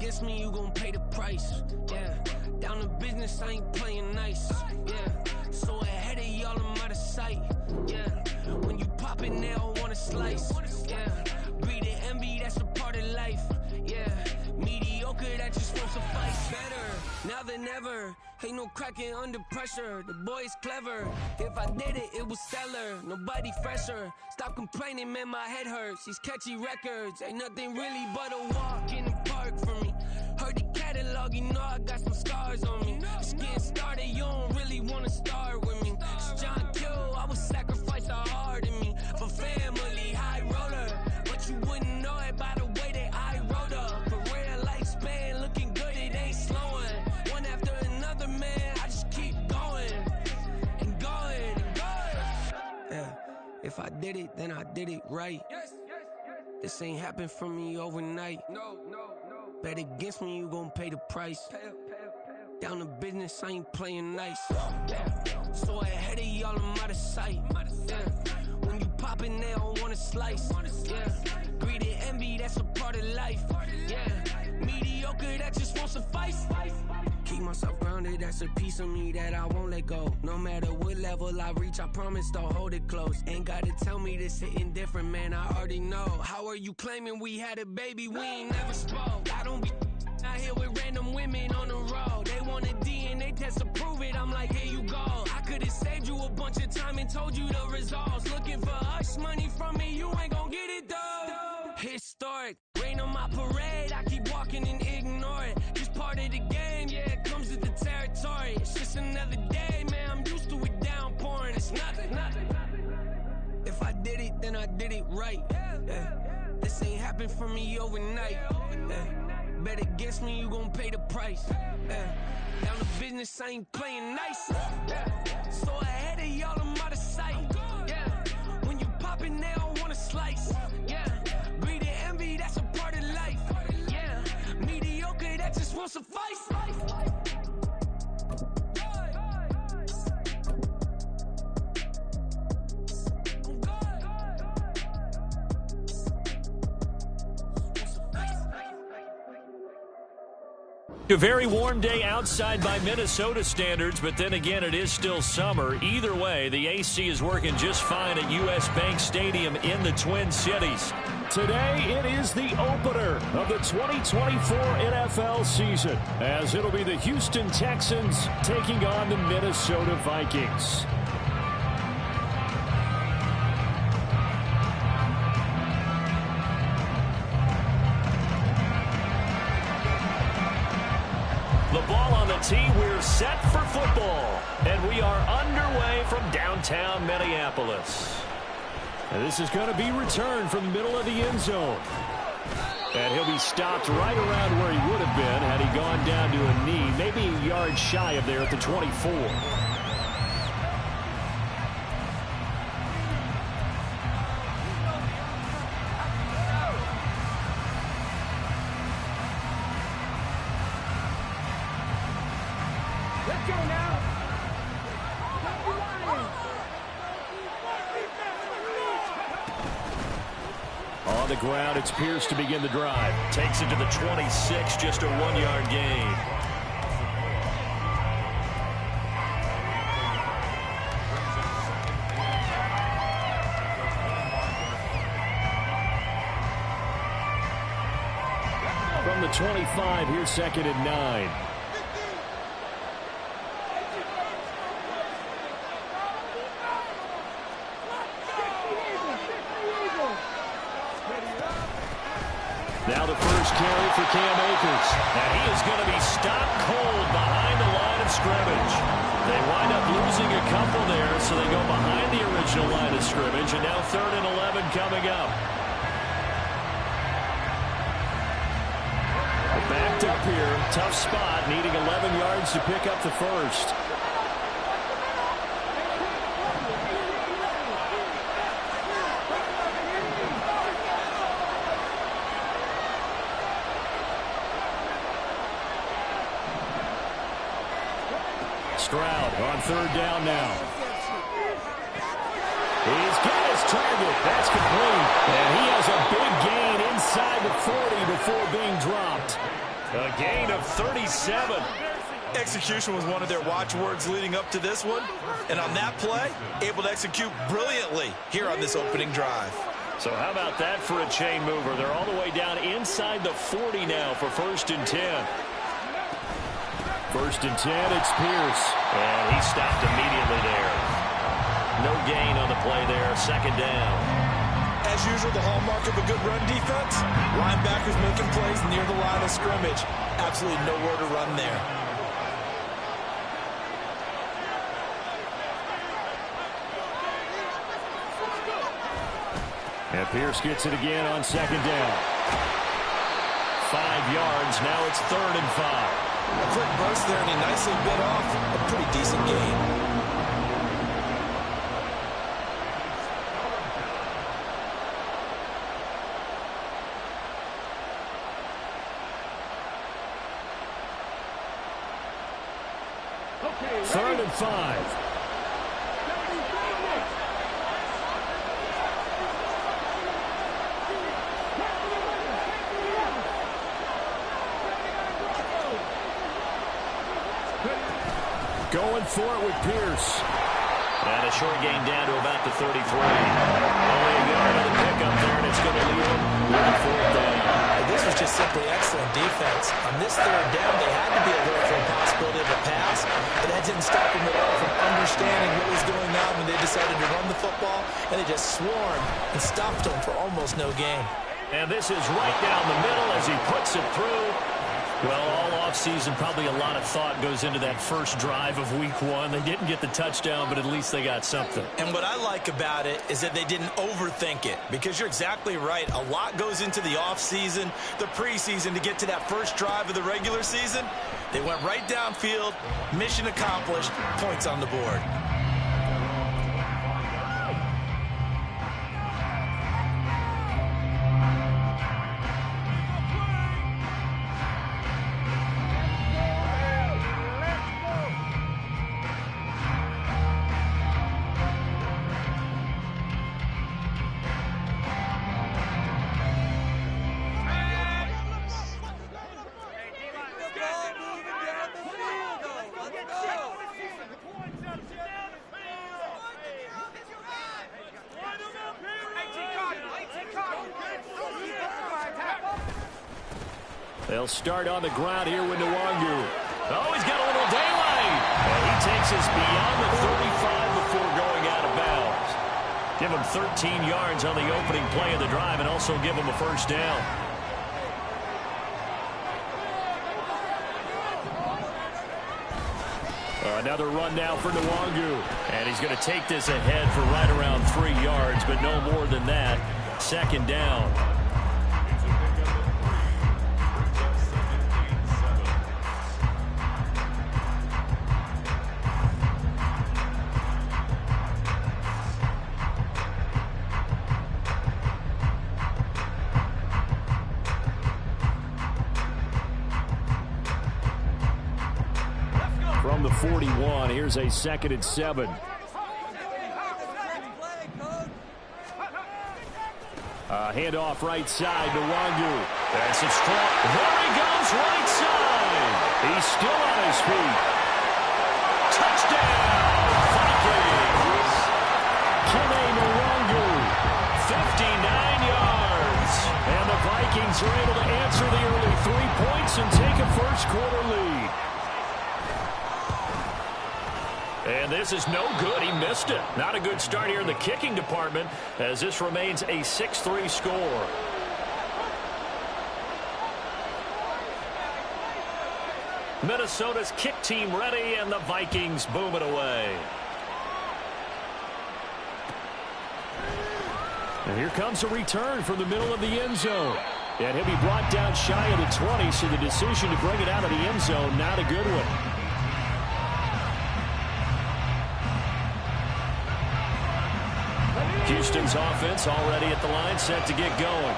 against me, you gon' pay the price. Yeah, down to business, I ain't playing nice. Yeah, so ahead of y'all, I'm out of sight. Yeah, when you pop it, they don't wanna slice. Yeah, greed and envy, that's a part of life. Yeah, mediocre, that just won't suffice. Better now than ever. Ain't no cracking under pressure. The boy is clever. If I did it, it was stellar. Nobody fresher. Stop complaining, man, my head hurts. These catchy records ain't nothing really but a walk in the park for me. Heard the catalog, you know I got some scars on me. It's getting started, you don't really wanna start with me. It's John Kill, I would sacrifice a heart in me for family, high roller. But you wouldn't know it by the way that I wrote up. Career lifespan looking good, it ain't slowing. One after another, man, I just keep going and going and going. Yeah, if I did it, then I did it right. This ain't happened for me overnight. No. Bet against me, you gon' pay the price. Down to business, I ain't playing nice. Yeah, so ahead of y'all, I'm out of sight. Yeah, when you poppin', they don't wanna slice. Yeah, greed and envy, that's a part of life. Yeah, mediocre, that just won't suffice. Keep myself grounded, that's a piece of me that I won't let go. No matter what level I reach, I promise to hold it close. Ain't gotta tell me this hitting different, man, I already know. How are you claiming we had a baby, we ain't never spoke? I don't be out here with random women on the road. They want a DNA test to prove it, I'm like, here you go. I could've saved you a bunch of time and told you the results. Looking for hush money from me, you ain't gon' get it though. Historic, rain on my parade, I keep walking and ignore it. Just part of the game, yeah, it comes with the territory. It's just another day, man, I'm used to it downpouring. It's nothing. If I did it, then I did it right. Yeah. This ain't happened for me overnight. Yeah. Bet against me, you gon' pay the price. Yeah. Down to business, I ain't playing nice. Yeah. So ahead of y'all, I'm out of sight. Yeah. When you poppin', they don't wanna slice. Yeah. Greed and envy, that's a part of life. Yeah. Mediocre, that just won't suffice. A very warm day outside by Minnesota standards, but then again, it is still summer. Either way, the AC is working just fine at U.S. Bank Stadium in the Twin Cities. Today, it is the opener of the 2024 NFL season, as it'll be the Houston Texans taking on the Minnesota Vikings. The ball on the tee, we're set for football. And we are underway from downtown Minneapolis. And this is going to be returned from the middle of the end zone. And he'll be stopped right around where he would have been had he gone down to a knee, maybe a yard shy of there at the 24. On the ground, it's Pierce to begin the drive. Takes it to the 26, just a 1-yard gain. From the 25, here's 2nd and 9. Now the first carry for Cam Akers. And he is going to be stopped cold behind the line of scrimmage. They wind up losing a couple there, so they go behind the original line of scrimmage. And now 3rd and 11 coming up. Backed up here. Tough spot, needing 11 yards to pick up the first. Stroud on 3rd down now. He's got his target. That's complete. And he has a big gain inside the 40 before being dropped. A gain of 37. Execution was one of their watchwords leading up to this one. And on that play, able to execute brilliantly here on this opening drive. So how about that for a chain mover? They're all the way down inside the 40 now for 1st and 10. 1st and 10, it's Pierce. And he stopped immediately there. No gain on the play there, 2nd down. As usual, the hallmark of a good run defense, linebackers making plays near the line of scrimmage. Absolutely nowhere to run there. And Pierce gets it again on 2nd down. 5 yards, now it's 3rd and 5. A quick burst there, and he nicely bit off a pretty decent gain. Okay, 3rd and 5. Going for it with Pierce. And a short gain down to about the 33. Only a yard on the pickup there, and it's going to leave him with a 4th down. This was just simply excellent defense. On this 3rd down, they had to be alert for a possibility of a pass, but that didn't stop them at all from understanding what was going on when they decided to run the football, and they just swarmed and stopped them for almost no gain. And this is right down the middle as he puts it through. Well, all offseason, probably a lot of thought goes into that first drive of week 1. They didn't get the touchdown, but at least they got something. And what I like about it is that they didn't overthink it, because you're exactly right. A lot goes into the offseason, the preseason, to get to that first drive of the regular season. They went right downfield, mission accomplished, points on the board. They'll start on the ground here with Nwangu. Oh, he's got a little daylight. And he takes us beyond the 35 before going out of bounds. Give him 13 yards on the opening play of the drive and also give him a 1st down. Another run now for Nwangu. And he's going to take this ahead for right around 3 yards, but no more than that. 2nd down. From the 41, here's a 2nd and 7. Handoff right side to Nwangu. That's a strong. There he goes, right side. He's still on his feet. Touchdown, Vikings. Kene Nwangu, 59 yards. And the Vikings are able to answer the early 3 points and take a first-quarter lead. And this is no good. He missed it. Not a good start here in the kicking department as this remains a 6-3 score. Minnesota's kick team ready, and the Vikings boom it away. And here comes a return from the middle of the end zone. And he'll be brought down shy of the 20, so the decision to bring it out of the end zone, not a good one. Houston's offense already at the line, set to get going.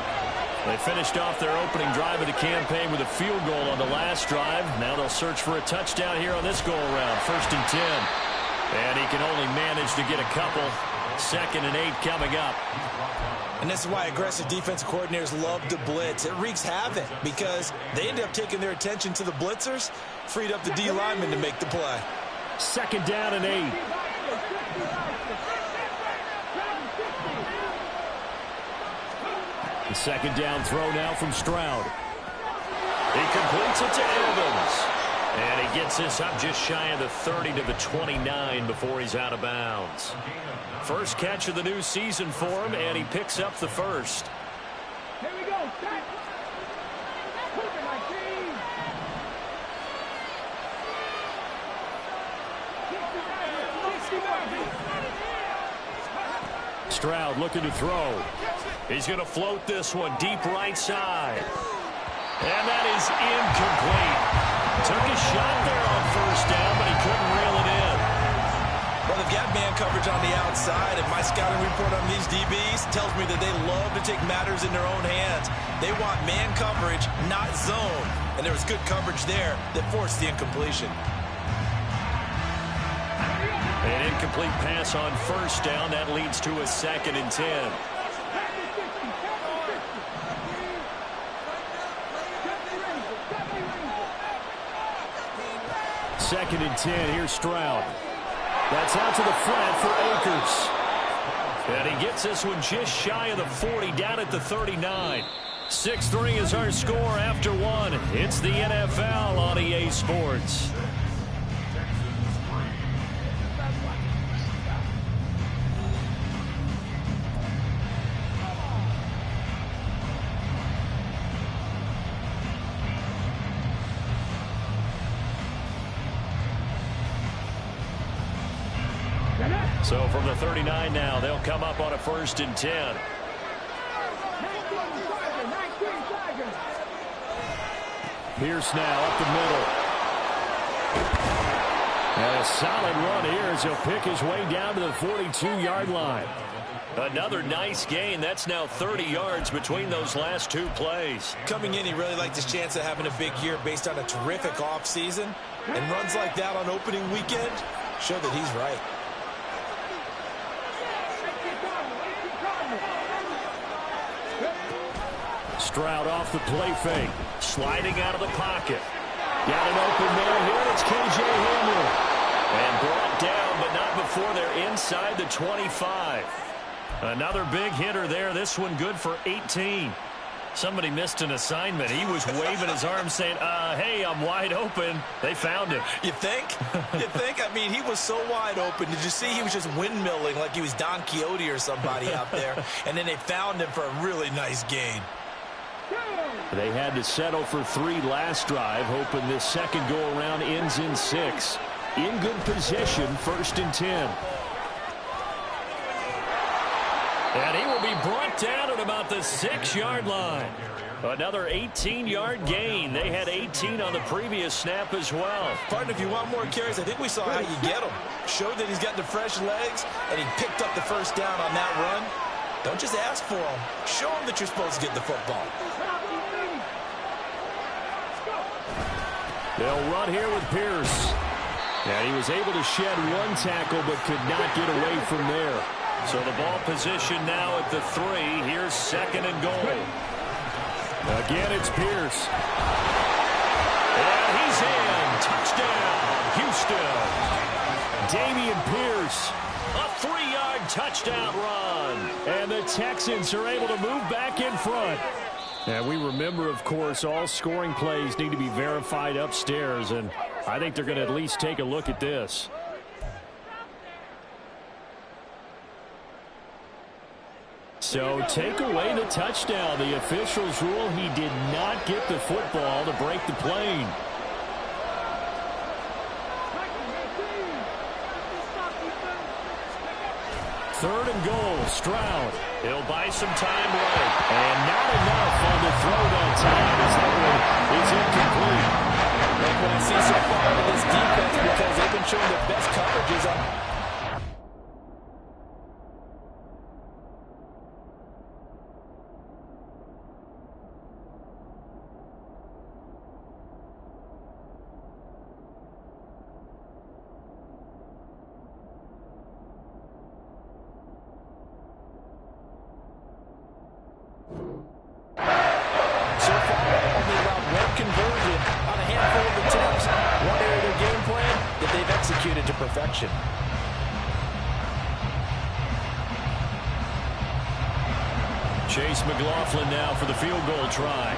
They finished off their opening drive of the campaign with a field goal on the last drive. Now they'll search for a touchdown here on this go-around. 1st and 10. And he can only manage to get a couple. 2nd and 8 coming up. And this is why aggressive defensive coordinators love to blitz. It wreaks havoc because they end up taking their attention to the blitzers, freed up the D lineman to make the play. 2nd down and 8. The 2nd down throw now from Stroud. He completes it to Evans. And he gets this up just shy of the 30 to the 29 before he's out of bounds. First catch of the new season for him, and he picks up the first. Here we go. Set. Stroud looking to throw. He's going to float this one deep right side. And that is incomplete. Took a shot there on 1st down, but he couldn't reel it in. Well, they've got man coverage on the outside, and my scouting report on these DBs tells me that they love to take matters in their own hands. They want man coverage, not zone. And there was good coverage there that forced the incompletion. An incomplete pass on 1st down. That leads to a 2nd and 10. 2nd and 10. Here's Stroud. That's out to the flat for Akers. And he gets this one just shy of the 40, down at the 39. 6-3 is our score after 1. It's the NFL on EA Sports. So from the 39 now, they'll come up on a 1st and 10. Pierce now up the middle. And a solid run here as he'll pick his way down to the 42-yard line. Another nice gain. That's now 30 yards between those last 2 plays. Coming in, he really liked his chance of having a big year based on a terrific offseason. And runs like that on opening weekend show that he's right. Stroud off the play fake. Sliding out of the pocket. Got an open man here. It's K.J. Hamler. And brought down, but not before they're inside the 25. Another big hitter there. This one good for 18. Somebody missed an assignment. He was waving his arm saying, hey, I'm wide open. They found him. You think? You think? I mean, he was so wide open. Did you see he was just windmilling like he was Don Quixote or somebody out there? And then they found him for a really nice gain. They had to settle for 3 last drive, hoping this second go-around ends in 6. In good position, 1st and 10. And he will be brought down at about the 6-yard line. Another 18-yard gain. They had 18 on the previous snap as well. Partner, if you want more carries, I think we saw how you get them. Showed that he's got the fresh legs, and he picked up the 1st down on that run. Don't just ask for them. Show them that you're supposed to get the football. They'll run here with Pierce. And he was able to shed 1 tackle but could not get away from there. So the ball position now at the 3. Here's 2nd and goal. Again, it's Pierce. And he's in. Touchdown, Houston. Dameon Pierce. A 3-yard touchdown run. And the Texans are able to move back in front. And we remember, of course, all scoring plays need to be verified upstairs, and I think they're going to at least take a look at this. So take away the touchdown. The officials rule he did not get the football to break the plane. Third and goal, Stroud. He'll buy some time right. And not enough on the throw that time as that one is incomplete. Like what I see so far in this defense, because they've been showing the best coverages on. to perfection. Chase McLaughlin now for the field goal try.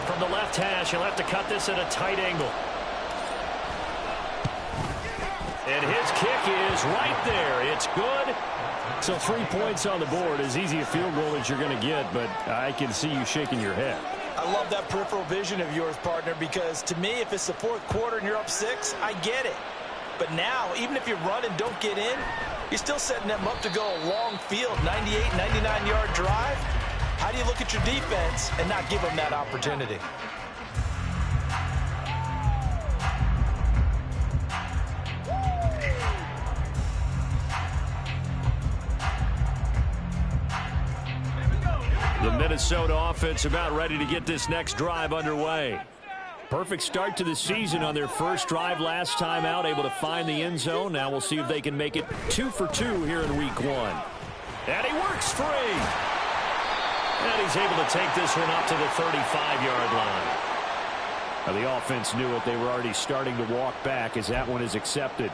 From the left hash, he'll have to cut this at a tight angle. And his kick is right there. It's good. So 3 points on the board. As easy a field goal as you're going to get, but I can see you shaking your head. I love that peripheral vision of yours, partner, because to me, if it's the fourth quarter and you're up 6, I get it. But now, even if you run and don't get in, you're still setting them up to go a long field, 98, 99-yard drive. How do you look at your defense and not give them that opportunity? The Minnesota offense about ready to get this next drive underway. Perfect start to the season on their first drive last time out, able to find the end zone. Now we'll see if they can make it 2 for 2 here in week 1. And he works free. And he's able to take this one up to the 35-yard line. Now the offense knew it. They were already starting to walk back as that one is accepted.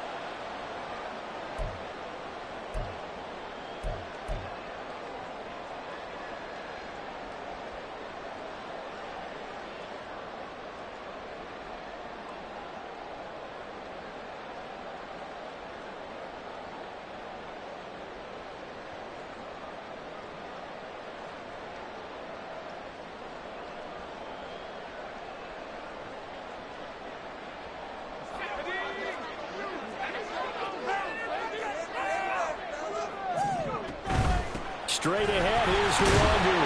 Straight ahead, here's Nwangu.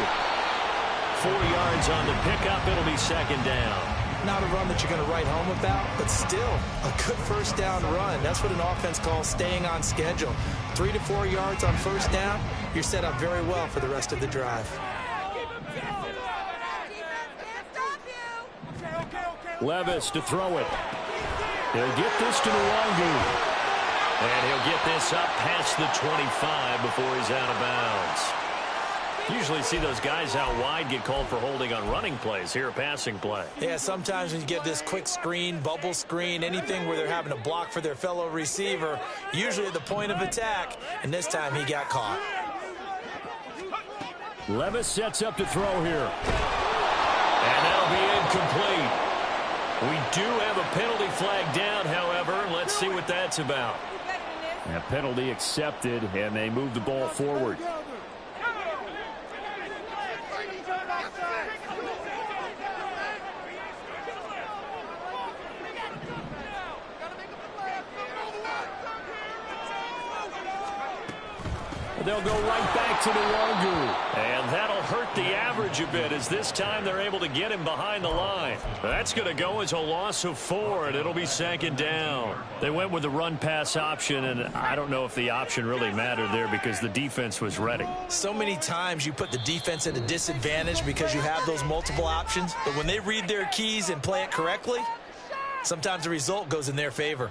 4 yards on the pickup. It'll be second down. Not a run that you're going to write home about, but still a good first down run. That's what an offense calls staying on schedule. 3 to 4 yards on first down, you're set up very well for the rest of the drive. Levis to throw it. He'll get this to Nwangu. And he'll get this up past the 25 before he's out of bounds. Usually see those guys out wide get called for holding on running plays. Here, a passing play. Yeah, sometimes when you get this quick screen, bubble screen, anything where they're having to block for their fellow receiver, usually at the point of attack, and this time he got caught. Levis sets up to throw here. And that'll be incomplete. We do have a penalty flag down, however. Let's see what that's about. A penalty accepted, and they move the ball forward. They'll go right back to Nwangu. And that'll hurt the average a bit, as this time they're able to get him behind the line. That's going to go as a loss of 4, and it'll be second down. They went with the run-pass option, and I don't know if the option really mattered there because the defense was ready. So many times you put the defense at a disadvantage because you have those multiple options, but when they read their keys and play it correctly, sometimes the result goes in their favor.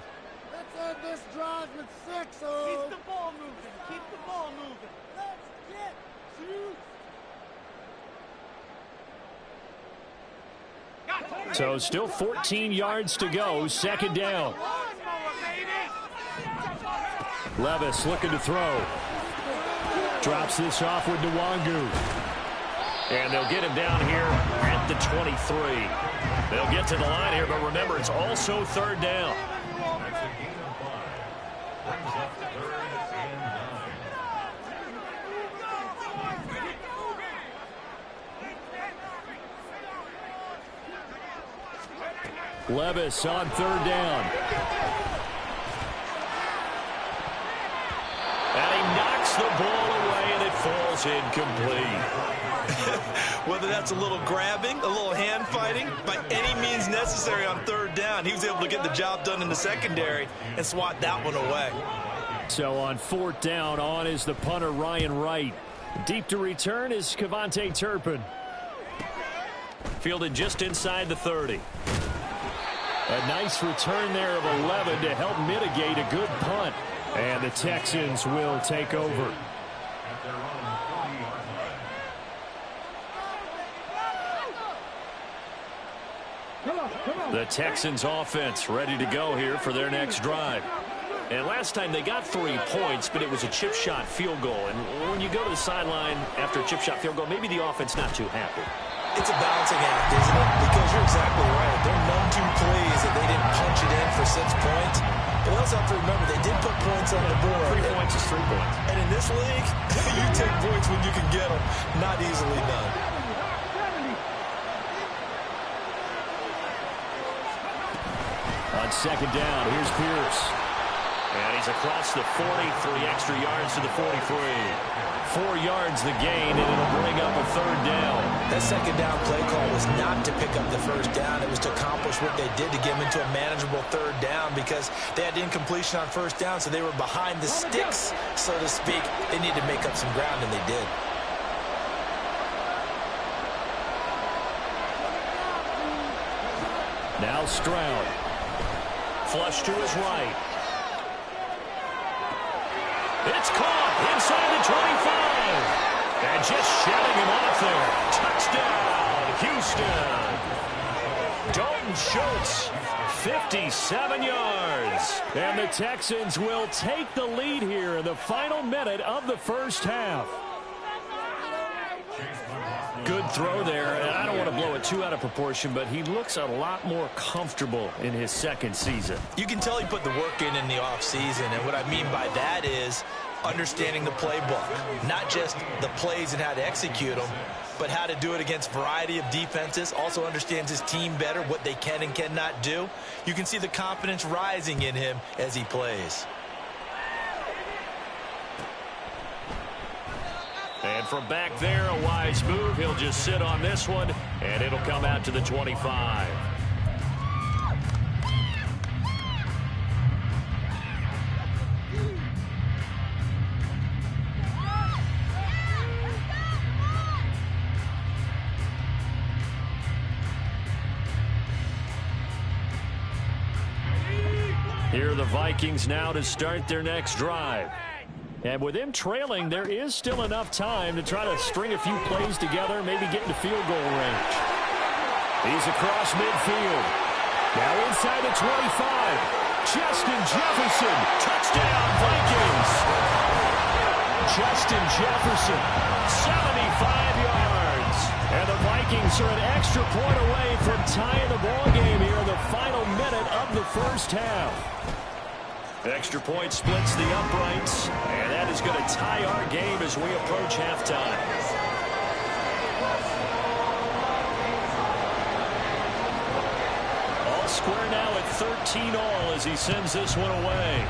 Let's end this drive with 6. Keep the ball moving. Keep the ball moving. Let's get juice. So still 14 yards to go. Second down. Levis looking to throw. Drops this off with Nwangu. And they'll get him down here at the 23. They'll get to the line here, but remember, it's also third down. Levis on third down. And he knocks the ball away, and it falls incomplete. Whether that's a little grabbing, a little hand fighting, by any means necessary on third down, he was able to get the job done in the secondary and swat that one away. So on fourth down, on is the punter, Ryan Wright. Deep to return is Kevontae Turpin. Fielded just inside the 30. A nice return there of 11 to help mitigate a good punt. And the Texans will take over. The Texans offense ready to go here for their next drive. And last time they got 3 points, but it was a chip shot field goal. And when you go to the sideline after a chip shot field goal, maybe the offense not too happy. It's a balancing act, isn't it? Because you're exactly right. They're none too pleased that they didn't punch it in for 6 points. But they also have to remember they did put points on the board. 3 points is 3 points. And in this league, you take points when you can get them. Not easily done. On second down, here's Pierce. And he's across the 40, 3 extra yards to the 43. 4 yards the gain, and it'll bring up a third down. That second down play call was not to pick up the first down. It was to accomplish what they did to get them into a manageable third down because they had incompletion on first down, so they were behind the sticks, so to speak. They needed to make up some ground, and they did. Now Stroud. Flush to his right. It's caught inside the 25. And just shutting him off there. Touchdown, Houston. Dalton Schultz, 57 yards. And the Texans will take the lead here in the final minute of the first half. Good throw there, and I don't want to blow it too out of proportion, but he looks a lot more comfortable in his second season. You can tell he put the work in the offseason, and what I mean by that is understanding the playbook. Not just the plays and how to execute them, but how to do it against a variety of defenses. Also understands his team better, what they can and cannot do. You can see the confidence rising in him as he plays. And from back there, a wise move. He'll just sit on this one, and it'll come out to the 25. Here are the Vikings now to start their next drive. And with him trailing, there is still enough time to try to string a few plays together, maybe get into field goal range. He's across midfield. Now inside the 25. Justin Jefferson. Touchdown, Vikings. Justin Jefferson, 75 yards. And the Vikings are an extra point away from tying the ball game here in the final minute of the first half. Extra point splits the uprights, and that is going to tie our game as we approach halftime. All square now at 13 all as he sends this one away.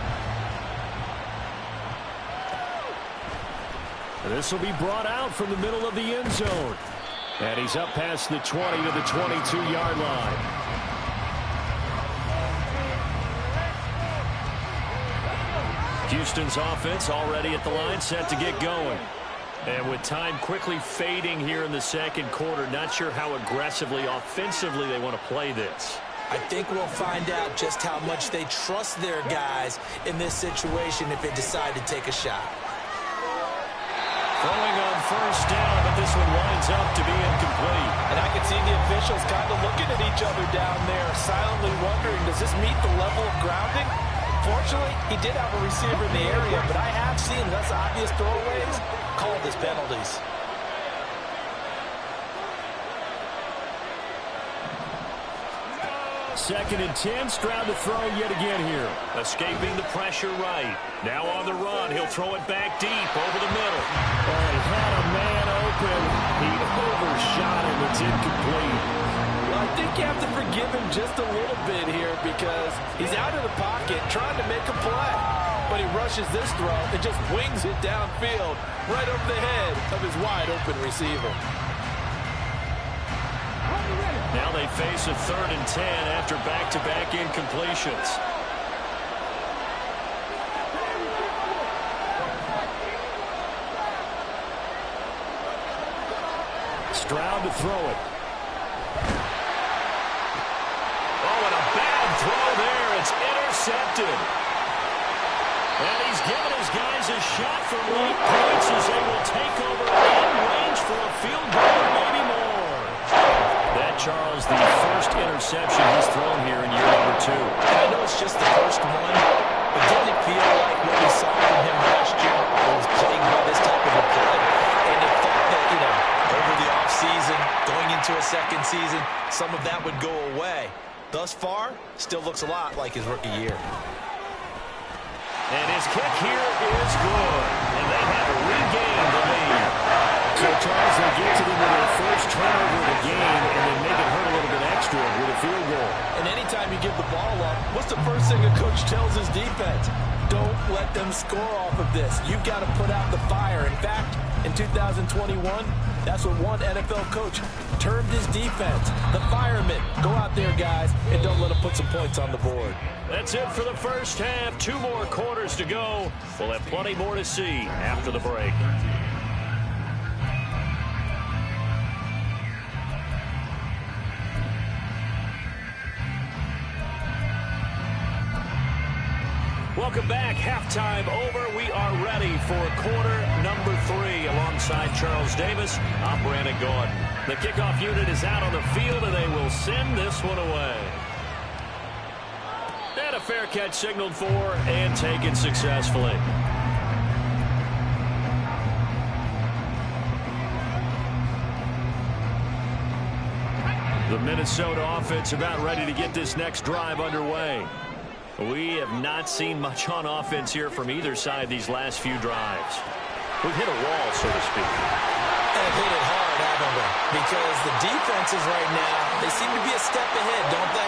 This will be brought out from the middle of the end zone. And he's up past the 20 to the 22-yard line. Houston's offense already at the line, set to get going. And with time quickly fading here in the second quarter, not sure how aggressively, offensively they want to play this. I think we'll find out just how much they trust their guys in this situation if they decide to take a shot. Throwing on first down, but this one winds up to be incomplete. And I can see the officials kind of looking at each other down there, silently wondering, does this meet the level of grounding? Fortunately, he did have a receiver in the area, but I have seen less obvious throwaways called as penalties. Second and 10, Stroud to throw yet again here. Escaping the pressure right. Now on the run, he'll throw it back deep over the middle. Oh, he had a man open. He overshot him. It's incomplete. Well, I think you have to forgive him just a little bit here because he's out of the pocket trying to make a play. But he rushes this throw and just wings it downfield right over the head of his wide-open receiver. Now they face a 3rd and 10 after back-to-back incompletions. Stroud to throw it. Oh, and a bad throw there. It's intercepted. And he's given his guys a shot for late points as they will take over in range for a field goal or maybe more. That, Charles, the first interception he's thrown here in year number 2. I know it's just the first one, but didn't it feel season, some of that would go away. Thus far, still looks a lot like his rookie year. And his kick here is good. And they have regained the lead. So, Charles, they get to them with their first turnover of the game and then make it hurt a little bit extra with a field goal. And anytime you give the ball up, what's the first thing a coach tells his defense? Don't let them score off of this. You've got to put out the fire. In fact, in 2021, that's what one NFL coach termed his defense. The firemen. Go out there, guys, and don't let them put some points on the board. That's it for the first half. 2 more quarters to go. We'll have plenty more to see after the break. Welcome back. Halftime over. We are ready for quarter number 3 alongside Charles Davis. I'm Brandon Gaudin. The kickoff unit is out on the field, and they will send this one away. And a fair catch signaled for and taken successfully. The Minnesota offense about ready to get this next drive underway. We have not seen much on offense here from either side these last few drives. We've hit a wall, so to speak. And hit it hard, haven't we? Because the defenses right now, they seem to be a step ahead, don't they?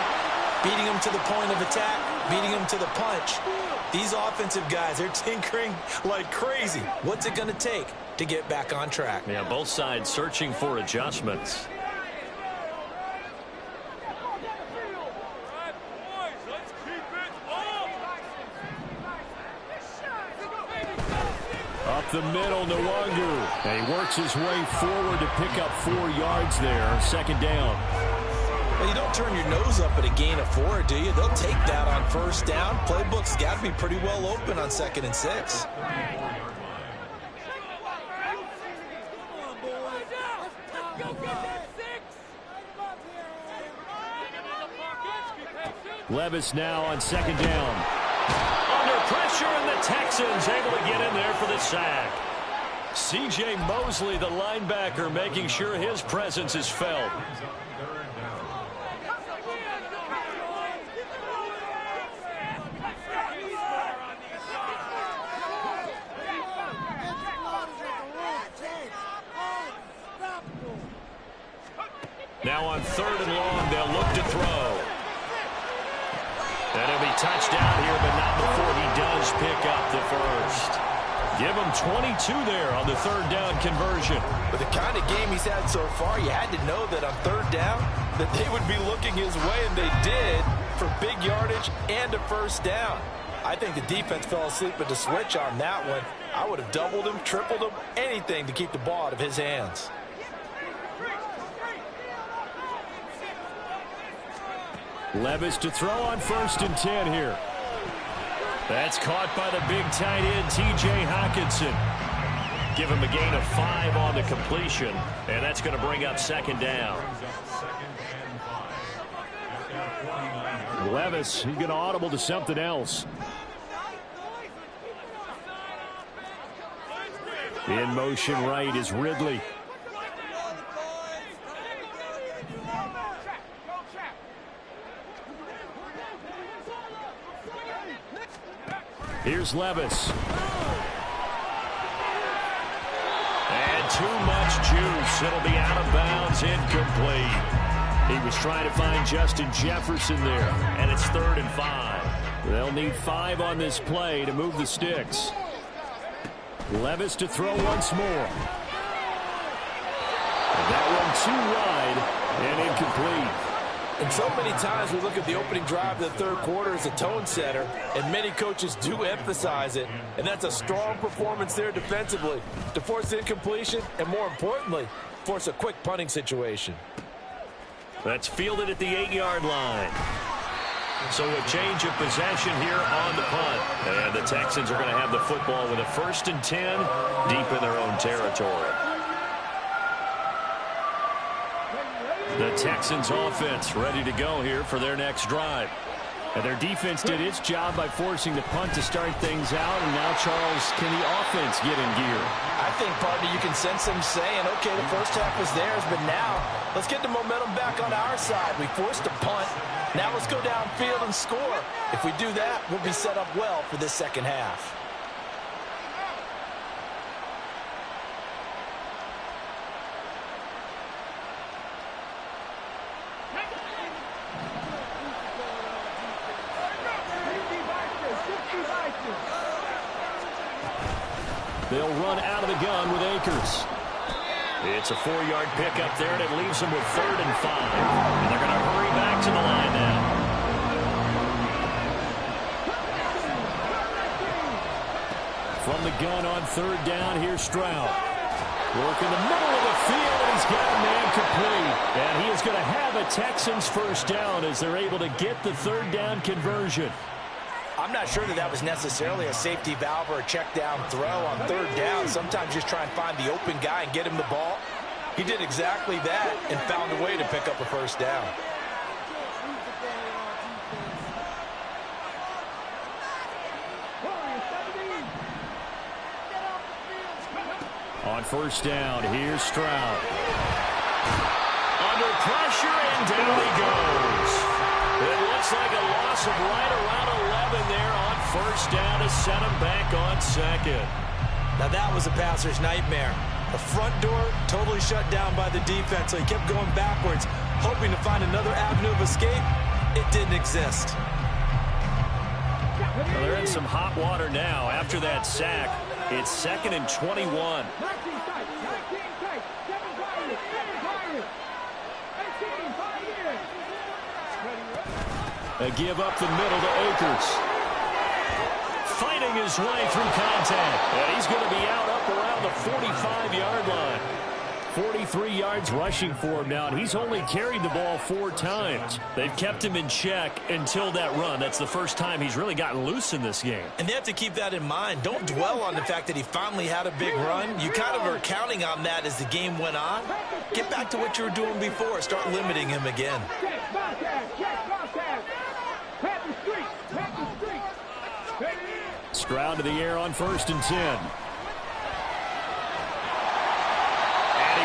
Beating them to the point of attack, beating them to the punch. These offensive guys, they're tinkering like crazy. What's it going to take to get back on track? Yeah, both sides searching for adjustments. Up the middle, Nwangu. And he works his way forward to pick up 4 yards there. Second down. Well, you don't turn your nose up at a gain of 4, do you? They'll take that on first down. Playbook's got to be pretty well open on 2nd and 6. Levis now on 2nd down. Under pressure, and the Texans able to get in there for the sack. C.J. Mosley, the linebacker, making sure his presence is felt. Now on 3rd and long, they'll look to throw. And he'll be touchdown here, but not before he does pick up the first. Give him 22 there on the 3rd down conversion. With the kind of game he's had so far, you had to know that on 3rd down that they would be looking his way, and they did, for big yardage and a first down. I think the defense fell asleep at the switch on that one. I would have doubled him, tripled him, anything to keep the ball out of his hands. Levis to throw on 1st and 10 here. That's caught by the big tight end, T.J. Hockenson. Give him a gain of 5 on the completion, and that's going to bring up 2nd down. Levis, he's going to audible to something else. In motion right is Ridley. Here's Levis. And too much juice. It'll be out of bounds, incomplete. He was trying to find Justin Jefferson there, and it's 3rd and 5. They'll need 5 on this play to move the sticks. Levis to throw once more. And that one too wide and incomplete. And so many times we look at the opening drive of the 3rd quarter as a tone setter, and many coaches do emphasize it, and that's a strong performance there defensively to force incompletion and, more importantly, force a quick punting situation. That's fielded at the 8-yard line. So a change of possession here on the punt. And the Texans are going to have the football with a 1st and 10 deep in their own territory. The Texans offense ready to go here for their next drive. And their defense did its job by forcing the punt to start things out. And now, Charles, can the offense get in gear? I think, partner, you can sense them saying, okay, the first half was theirs, but now let's get the momentum back on our side. We forced a punt. Now let's go downfield and score. If we do that, we'll be set up well for this second half. They'll run out of the gun with Akers. It's a 4-yard pickup there, and it leaves them with 3rd and 5. And they're going to hurry back to the line now. From the gun on 3rd down, here's Stroud. Work in the middle of the field, and he's got a man complete. And he is going to have a Texans first down as they're able to get the 3rd down conversion. I'm not sure that was necessarily a safety valve or a check down throw on 3rd down. Sometimes just try and find the open guy and get him the ball. He did exactly that and found a way to pick up a first down. On 1st down, here's Stroud. Under pressure, and down he goes. It looks like a loss of right around 11 there on 1st down to set him back on 2nd. Now that was a passer's nightmare. The front door totally shut down by the defense, so he kept going backwards, hoping to find another avenue of escape. It didn't exist. Well, they're in some hot water now. After that sack, it's 2nd and 21. They give up the middle to Akers. Fighting his way through contact. And he's going to be out up around the 45-yard line. 43 yards rushing for him now, and he's only carried the ball 4 times. They've kept him in check until that run. That's the first time he's really gotten loose in this game. And they have to keep that in mind. Don't dwell on the fact that he finally had a big run. You kind of are counting on that as the game went on. Get back to what you were doing before. Start limiting him again. Stroud to the air on 1st and 10.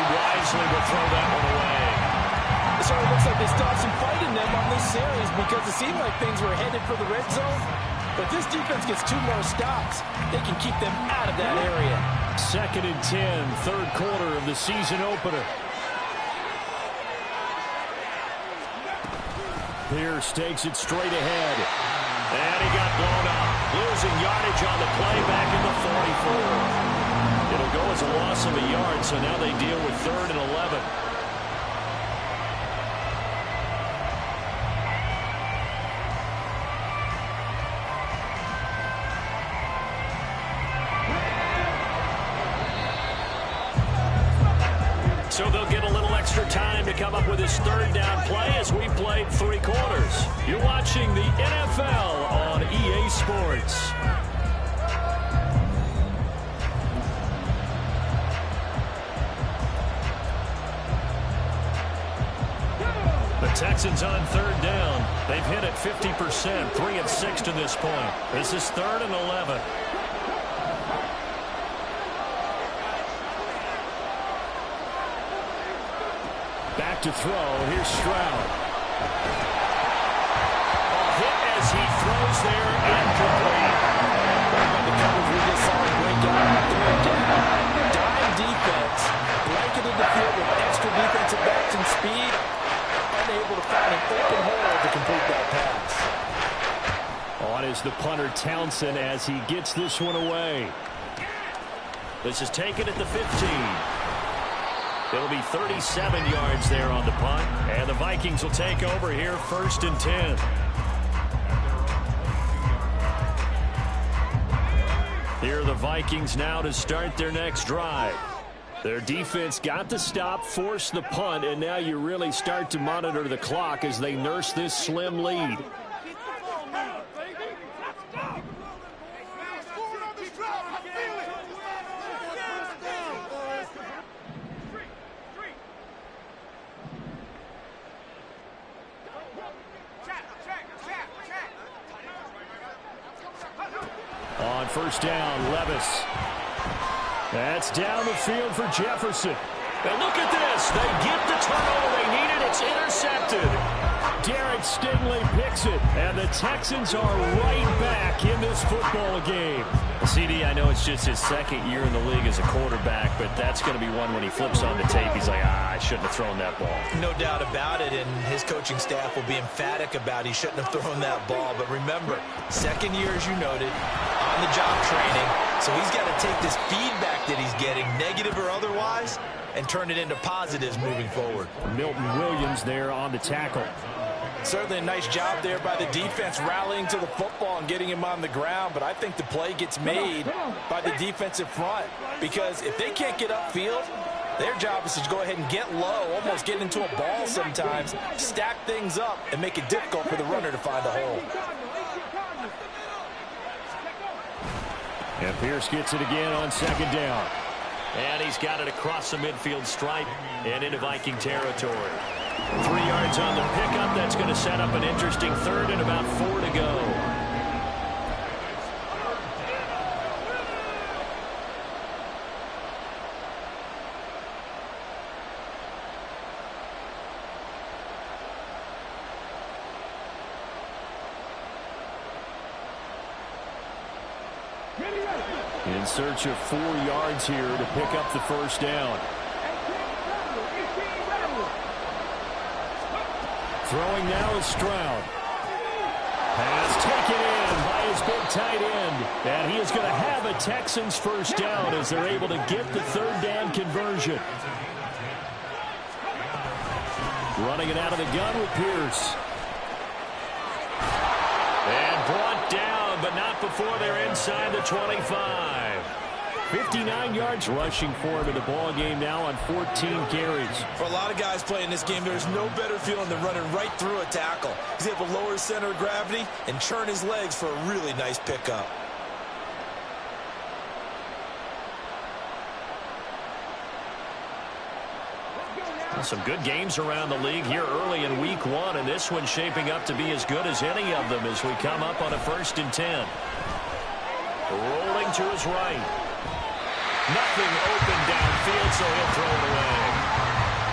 Wisely will throw that one away. It certainly looks like they still have some fight in them on this series because it seemed like things were headed for the red zone. But this defense gets 2 more stops. They can keep them out of that area. 2nd and 10, 3rd quarter of the season opener. Pierce takes it straight ahead. And he got blown up. Losing yardage on the play back in the 44. It'll go as a loss of a yard, so now they deal with 3rd and 11. So they'll get a little extra time to come up with his 3rd down play as we played 3 quarters. You're watching the NFL on EA Sports. The Texans on 3rd down. They've hit it 50%, 3 of 6 to this point. This is 3rd and 11. Back to throw. Here's Stroud. A hit as he throws there, incomplete. The coverage we just saw break out on 3rd down. Dime defense. Blanketed the field with extra defensive backs and speed. Unable to find an open hole to complete that pass. On is the punter Townsend as he gets this one away. This is taken at the 15. It'll be 37 yards there on the punt. And the Vikings will take over here 1st and 10. Here are the Vikings now to start their next drive. Their defense got the stop, forced the punt, and now you really start to monitor the clock as they nurse this slim lead. on first down. Levis. That's down the field for Jefferson. And look at this. They get the turnover they needed. It's intercepted. Derek Stingley picks it. And the Texans are right back in this football game. CD, I know it's just his second year in the league as a quarterback, but that's going to be one when he flips on the tape. He's like, I shouldn't have thrown that ball. No doubt about it, and his coaching staff will be emphatic about he shouldn't have thrown that ball. But remember, second year, as you noted, on-the-job training, so he's got to take this feedback that he's getting, negative or otherwise, and turn it into positives moving forward. Milton Williams there on the tackle. Certainly a nice job there by the defense rallying to the football and getting him on the ground, but I think the play gets made by the defensive front because if they can't get upfield, their job is to go ahead and get low, almost get into a ball sometimes, stack things up, and make it difficult for the runner to find a hole. And Pierce gets it again on second down. And he's got it across the midfield stripe and into Viking territory. 3 yards on the pickup. That's going to set up an interesting third and about 4 to go. In search of 4 yards here to pick up the first down. Throwing now is Stroud. Pass taken in by his big tight end. And he is going to have a Texans first down as they're able to get the third down conversion. Running it out of the gun with Pierce. And brought down, but not before they're inside the 25. 59 yards rushing for him in the ball game now on 14 carries. For a lot of guys playing this game, there's no better feeling than running right through a tackle. He's able to lower his center of gravity and churn his legs for a really nice pickup. Some good games around the league here early in week 1, and this one's shaping up to be as good as any of them as we come up on a 1st and 10. Rolling to his right. Nothing open downfield, so he'll throw it away.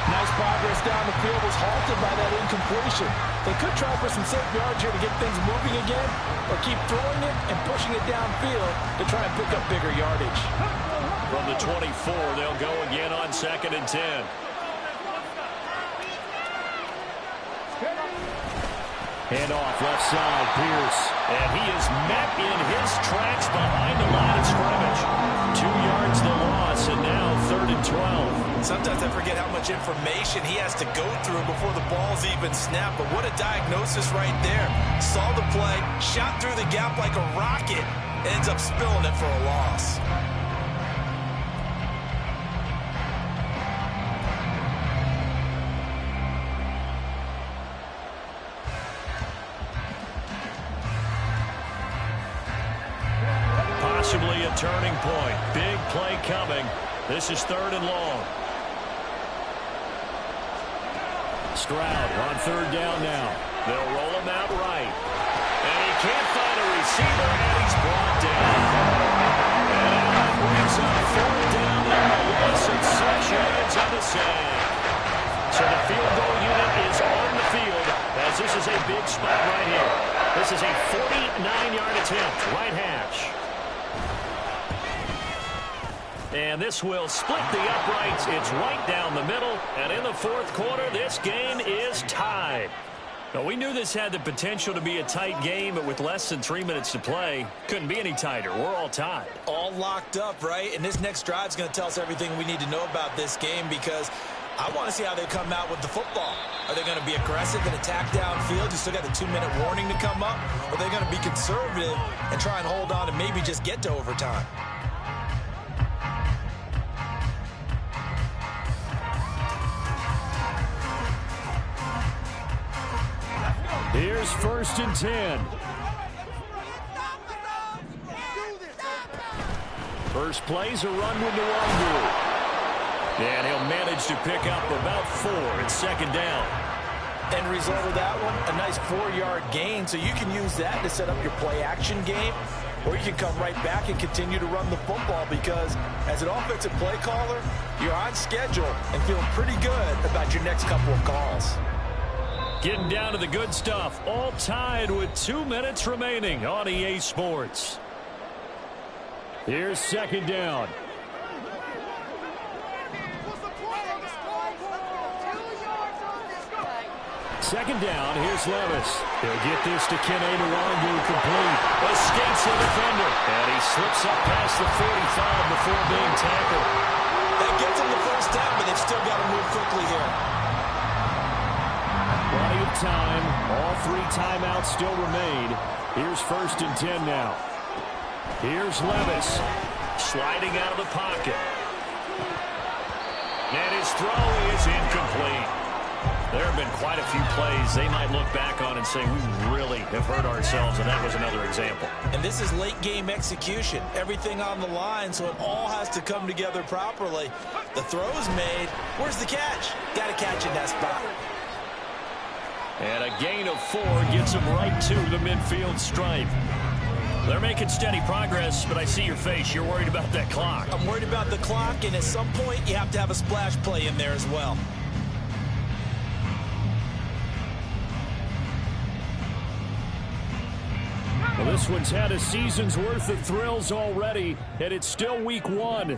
Nice progress down the field was halted by that incompletion. They could try for some safe yards here to get things moving again, or keep throwing it and pushing it downfield to try and pick up bigger yardage. From the 24, they'll go again on 2nd and 10. Handoff left side, Pierce. And he is met in his tracks behind the line of scrimmage. 2 yards the loss, and now 3rd and 12. Sometimes I forget how much information he has to go through before the ball's even snapped. But what a diagnosis right there. Saw the play, shot through the gap like a rocket, ends up spilling it for a loss. Possibly a turning point. Big play coming. This is 3rd and long. Stroud on 3rd down now. They'll roll him out right. And he can't find a receiver, and he's brought down. And that brings up 4th down and a loss of 6 yards on the sand. So the field goal unit is on the field as this is a big spot right here. This is a 49-yard attempt, right hash. And this will split the uprights. It's right down the middle. And in the 4th quarter, this game is tied. Now, we knew this had the potential to be a tight game, but with less than 3 minutes to play, couldn't be any tighter. We're all tied. All locked up, right? And this next drive is going to tell us everything we need to know about this game because I want to see how they come out with the football. Are they going to be aggressive and attack downfield? You still got the 2-minute warning to come up? Or are they going to be conservative and try and hold on and maybe just get to overtime? Here's 1st and 10. First play's a run with Nwangu. And he'll manage to pick up about 4 at 2nd down. End result of that one, a nice 4-yard gain, so you can use that to set up your play-action game. or you can come right back and continue to run the football because as an offensive play caller, you're on schedule and feeling pretty good about your next couple of calls. Getting down to the good stuff, all tied with 2 minutes remaining on EA Sports. Here's second down. Second down, here's Levis. He'll get this to Kene Nwangu complete. Escapes the defender. And he slips up past the 45 before being tackled. That gets him the first down, but they've still got to move quickly here. Plenty of time. All 3 timeouts still remain. Here's 1st and 10 now. Here's Levis. Sliding out of the pocket. And his throw is incomplete. There have been quite a few plays they might look back on and say, we really have hurt ourselves, and that was another example. And this is late-game execution. Everything on the line, so it all has to come together properly. The throw's made. Where's the catch? Got to catch in that spot. And a gain of 4 gets him right to the midfield stripe. They're making steady progress, but I see your face. You're worried about that clock. I'm worried about the clock, and at some point, you have to have a splash play in there as well. Well, this one's had a season's worth of thrills already, and it's still week 1.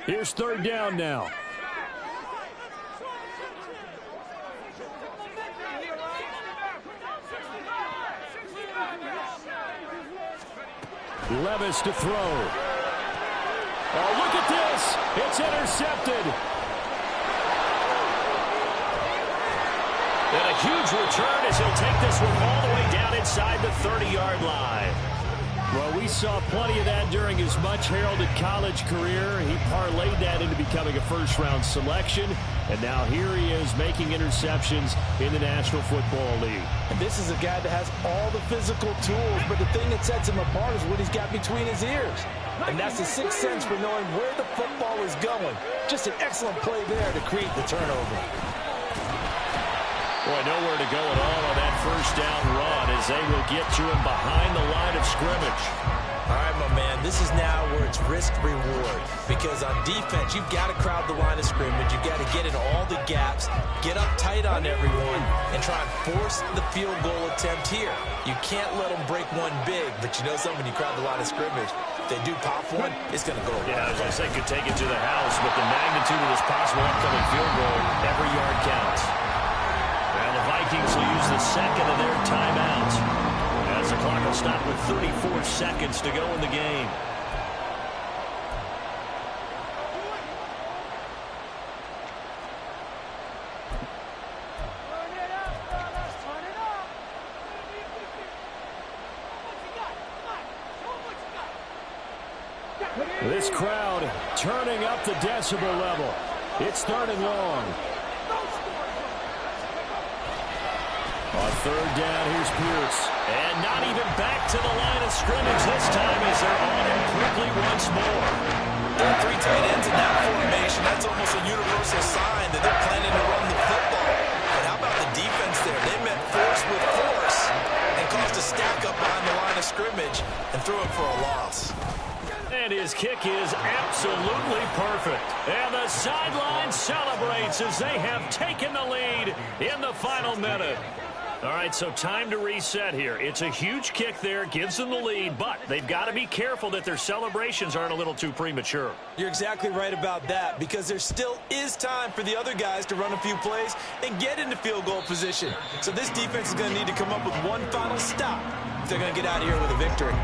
Here's 3rd down now. Levis to throw. Oh, look at this. It's intercepted. And a huge return as he'll take this one all the way down inside the 30-yard line. Well, we saw plenty of that during his much-heralded college career. He parlayed that into becoming a first-round selection, and now here he is making interceptions in the National Football League. And this is a guy that has all the physical tools, but the thing that sets him apart is what he's got between his ears. And that's the sixth sense for knowing where the football is going. Just an excellent play there to create the turnover. Boy, nowhere to go at all on that first down run as they will get to him behind the line of scrimmage. All right, my man, this is now where it's risk-reward. Because on defense, you've got to crowd the line of scrimmage. You've got to get in all the gaps, get up tight on everyone, and try and force the field goal attempt here. You can't let them break one big, but you know something, when you crowd the line of scrimmage, if they do pop one, it's going to go away. Yeah, as I say, could take it to the house, but the magnitude of this possible upcoming field goal, every yard counts. And the Vikings will use the second of their timeouts as the clock will stop with 34 seconds to go in the game. This crowd turning up the decibel level. It's 3rd and long. On 3rd down, here's Pierce. And not even back to the line of scrimmage this time as they're on him quickly once more. There are 3 tight ends in that formation. That's almost a universal sign that they're planning to run the football. But how about the defense there? They met force with force and caused a stack up behind the line of scrimmage and threw it for a loss. And his kick is absolutely perfect. And the sideline celebrates as they have taken the lead in the final minute. All right, so time to reset here. It's a huge kick there, gives them the lead, but they've got to be careful that their celebrations aren't a little too premature. You're exactly right about that, because there still is time for the other guys to run a few plays and get into field goal position. So this defense is going to need to come up with one final stop if they're going to get out of here with a victory.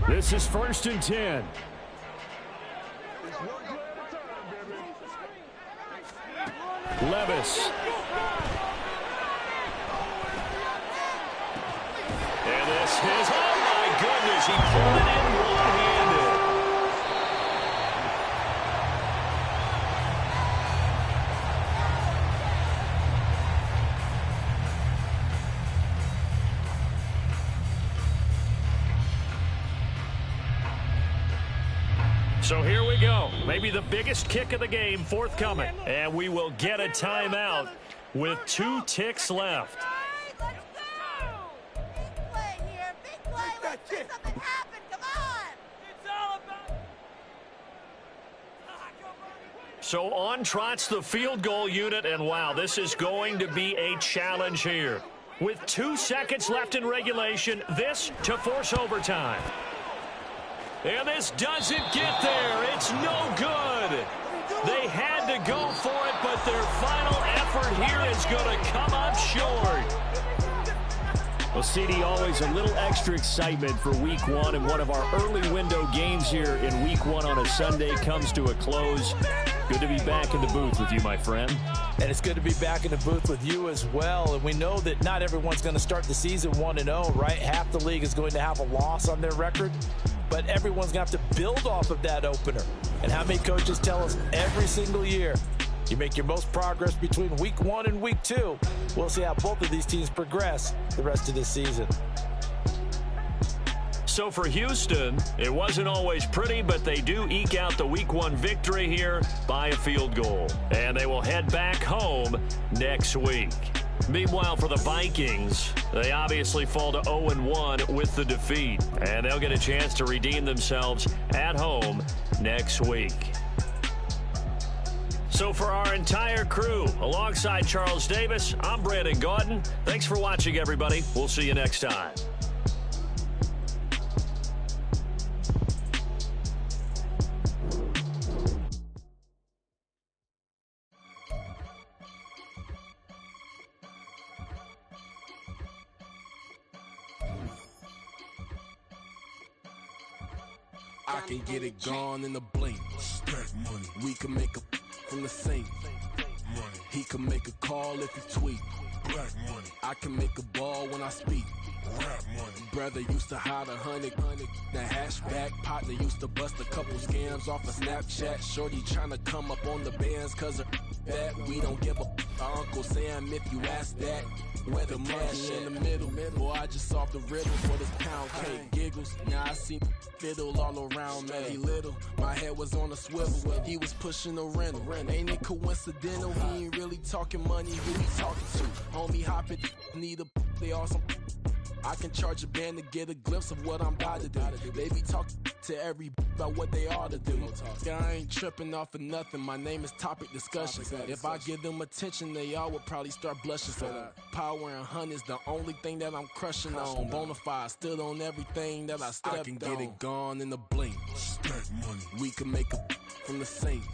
This is 1st and 10. Levis. And this is, oh my goodness, he pulled it in one-handed. So here we go. Maybe the biggest kick of the game forthcoming. And we will get a timeout with 2 ticks left. Let's go! Big play here, big play. Let's make something happen. Come on! It's all about... So on trots the field goal unit, and wow, this is going to be a challenge here. With 2 seconds left in regulation, this to force overtime. And this doesn't get there. It's no good. They had to go for it, but their final effort here is going to come up short. Well, CD, always a little extra excitement for Week 1, and one of our early window games here in Week 1 on a Sunday comes to a close. Good to be back in the booth with you, my friend. And it's good to be back in the booth with you as well. And we know that not everyone's going to start the season 1-0, right? Half the league is going to have a loss on their record. But everyone's going to have to build off of that opener. And how many coaches tell us every single year, you make your most progress between Week 1 and Week 2. We'll see how both of these teams progress the rest of this season. So for Houston, it wasn't always pretty, but they do eke out the Week 1 victory here by a field goal. And they will head back home next week. Meanwhile, for the Vikings, they obviously fall to 0-1 with the defeat. And they'll get a chance to redeem themselves at home next week. So for our entire crew, alongside Charles Davis, I'm Brandon Gaudin. Thanks for watching, everybody. We'll see you next time. I can get it gone in a blink. Stack money. We can make a from the sink. Money. He can make a call if he tweet. Black money. I can make a ball when I speak. Rap money. Brother used to hide 100. The hashback partner used to bust a couple scams off of Snapchat. Shorty tryna come up on the bands cause of that. We don't give a Uncle Sam if you ask that. Where the cash in the middle. Boy, I just solved the riddle for this pound cake. Giggles, now I see fiddle all around me. He little, my head was on a swivel. He was pushing a rental. Ain't it coincidental? He ain't really talking money. Who he talking to? Homie hopping, need a they awesome. I can charge a band to get a glimpse of what I'm about to do. They be talking to every about what they ought to do. Yeah, I ain't tripping off of nothing. My name is Topic Discussion. If I give them attention, they all would probably start blushing. So power and hunt is the only thing that I'm crushing on. Bonafide stood on everything that I stepped on. I can get it gone in a blink. Stack money. We can make a from the sink.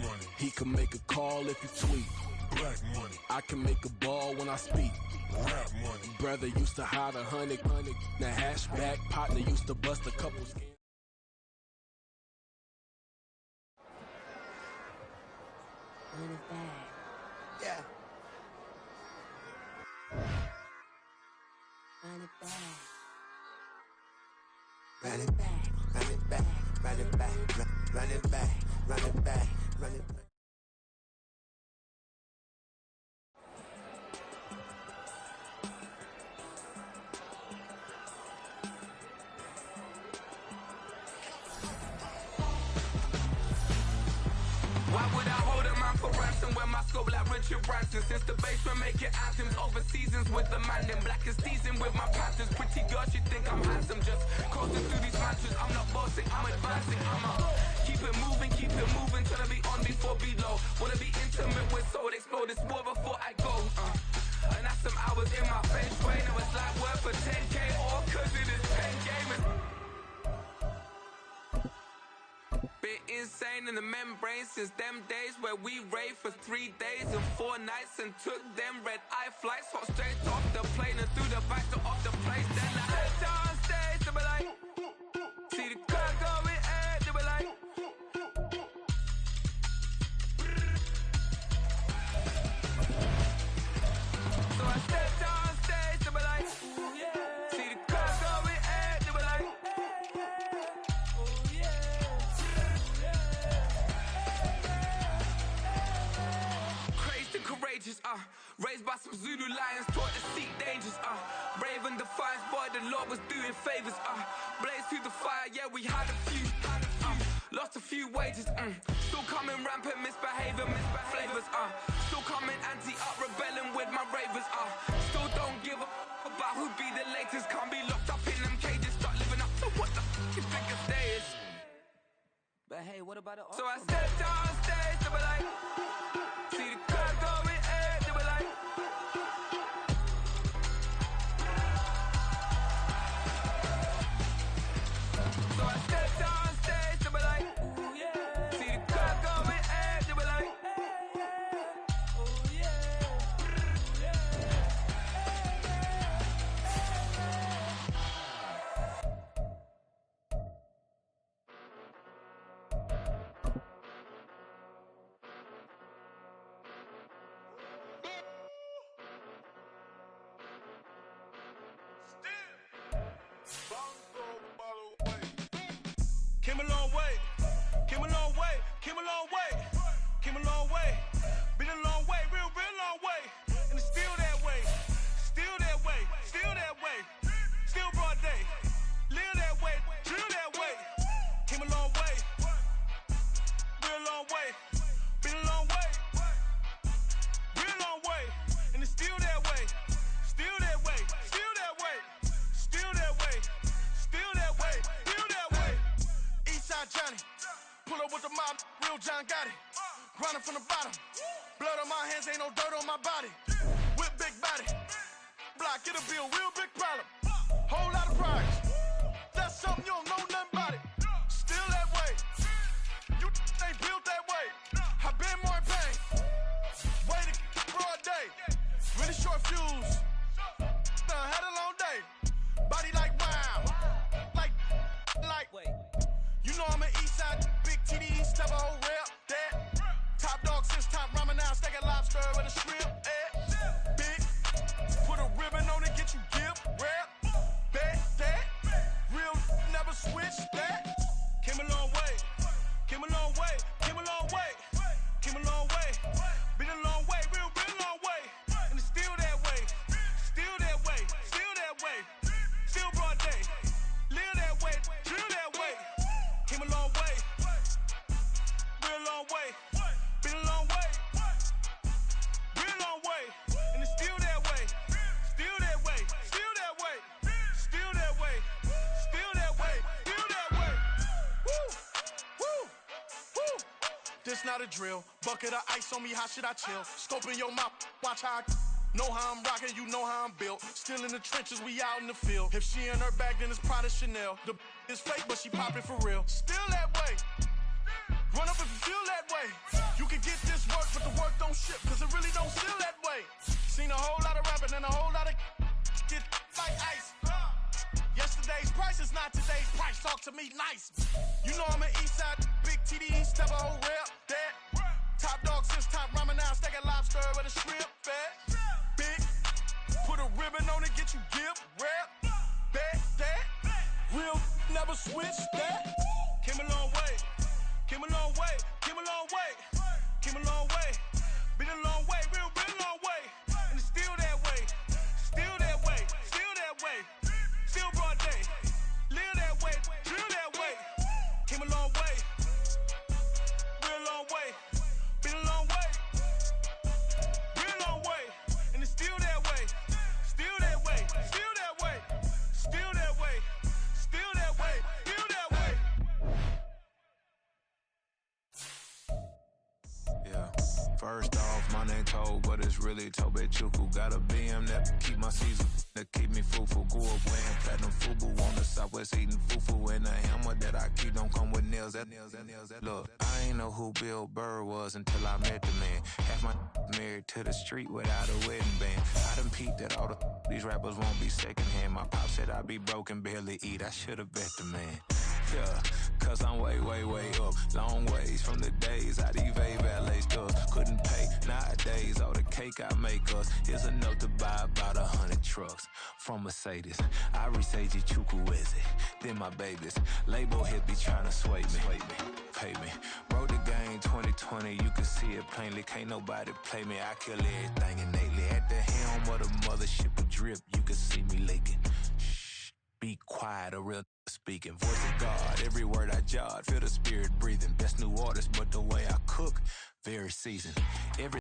Money. He can make a call if he tweet. Black money. I can make a ball when I speak. Rap money. Brother used to hide 100. The hashback partner used to bust a couple scams. Run it back. Yeah. Run it back. Run it back. Run it back. Run it back. Run it back. Run it back. Run it back. Why would I hold a man for ransom when my scope like Richard Branson? Since the basement making anthems over seasons with the man, then black is seasoned with my panthers. Pretty girls, you think I'm handsome, just coasting through these mantras. I'm not bossing, I'm advancing, keep it moving, trying to be on before below. Wanna be intimate with soul, explode this war before I go. And that's some hours in my feng shui. Now it's like worth for 10K, all cause it is 10 gamers. Been insane in the membrane since them days where we raved for 3 days and 4 nights and took them red eye flights, hot straight off the plane and through the back door of the place. Then I head down stage, they were like, see the crowd going ahead, they were like, so I stepped down stage, they were like, see the crowd going ahead, they were like, crazed and courageous, raised by some Zulu lions, taught to seek dangers, brave and defiant, boy, the Lord was doing favors, blaze through the fire, yeah, we had a few, lost a few wages, still coming rampant, misbehavior, flavors, still coming anti-up, rebellion. ravers. Still don't give a about who be the latest. Can't be locked up in them cages. Start living up to what the you think a day is. But hey, what about the So I stepped on stage, they were like, see the crowd going, they were like. So I stepped on stage, they were like, ooh yeah. See the crowd going, they were like, ooh yeah. Came a long way, came a long way, came a long way, came a long way. Been a long way, real long way. And it's still that way, still that way, still that way. Still broad day, live that way, drill that way. Came a long way, real long way. Been a long way, real long way. And it's still that way, still that way, still that way, still that way, still that way, still that way. Eastside Johnny, pull up with the mob, real John got it. Grinding from the bottom, blood on my hands, ain't no dirt on my body. Whip big body, block, it'll be a real big problem. Whole lot of prize, that's something you don't know nothing about it. Still that way, you ain't built that way. I been more in pain, way to broad day. Really short fuse, had a long day. Body like wow, like. You know I'm an Eastside, big TD, step a whole rep, that. Top dog since top ramen now, steak and lobster with a shrimp, big, put a ribbon on it, get you gift, rap, bet, that. Real never switch, that. Came a long way, came a long way, came a long way, came a long way. Been a long way, real long way. And it's still that way, still that way, still that way. Still broad day, live that way, drill that way. Came a long way, real long way. Been a long way, real long way. And it's still that way, still that way, still that way, still that way, still that way, still that way. Woo, woo, woo. This not a drill, bucket of ice on me, how should I chill? Scope in your mouth, watch how I know how I'm rocking, you know how I'm built. Still in the trenches, we out in the field. If she in her bag, then it's Prada Chanel. The is fake, but she poppin' for real. Still that way. Run up if you feel that way. You can get this work, but the work don't ship, cause it really don't feel that way. Seen a whole lot of rapping and a whole lot of get like ice. Yesterday's price is not today's price. Talk to me nice. You know I'm an Eastside, big TD, step a whole rep, that. Top dog since top ramen now, steak and lobster with a shrimp, fat. Big, put a ribbon on it, get you gift, rap, bet, that. Real never switch, that. Came a long way, came a long way, came a long way, came a long way. Been a long way, real long way. And it's still that way, still that way, still that way. Still broad day, live that way, drill that way. Came a long way, real long way. Been a long way, real long way. And it's still that way, still that way, still that way, still that way, still that way, still that way. Yeah, first off, my name Toad, but it's really Tobe Chuku. Got a BM that keep my season, that keep me fufu. Grew up wearing platinum fubu on the southwest eating fufu. And the hammer that I keep don't come with nails. Look, I ain't know who Bill Burr was until I met the man. Half my married to the street without a wedding band. I done peeped that all these rappers won't be secondhand. My pop said I'd be broke and barely eat. I should've bet the man. Yeah, cause I'm way up. Long ways from the days I evade valet stores. Couldn't pay nowadays. All the cake I make us is enough to buy about 100 trucks from Mercedes. I resage Chukwueze, then my babies. Label hit be trying to sway me. Pay me. Wrote the game 2020, you can see it plainly. Can't nobody play me. I kill everything innately. At the helm of the mothership of drip, you can see me leaking. Shh, be quiet, a real speaking. Voice of God, every word I jot. Feel the spirit breathing. Best new artist, but the way I cook, very seasoned. Every